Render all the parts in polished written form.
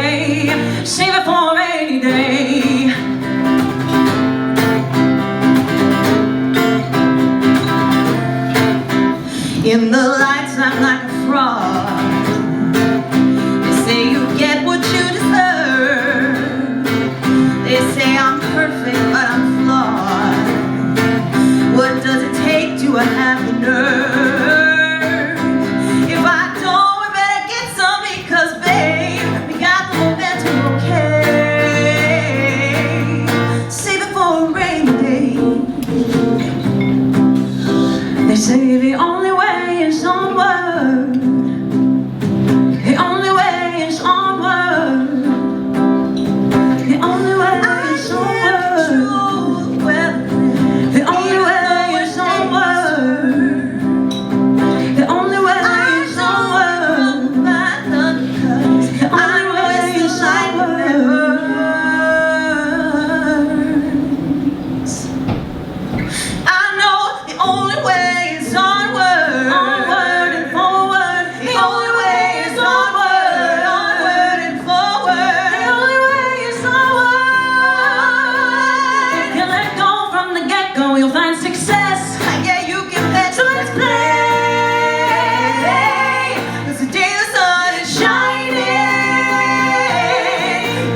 day. Save it for a rainy day. In the lights I'm like a fraud. They say you get what you deserve. They say I'm perfect but I'm flawed. What does it take to have the nerve? If I don't, we better get some, because babe, we got the momentum, okay? Save it for a rainy day. They say the only way is onward. The only way is onward. The only way is onward. The only way is onward. The only way is onward. The only way is onward. I know the only way. You'll find success. Yeah, you can bet. So let's play. It's the day the sun is shining.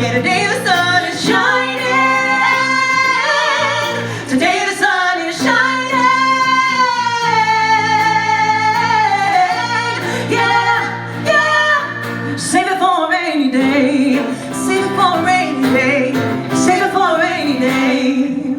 Yeah, today the sun is shining. Today the sun is shining. Yeah, yeah. Save it for a rainy day. Save it for a rainy day. Save it for a rainy day.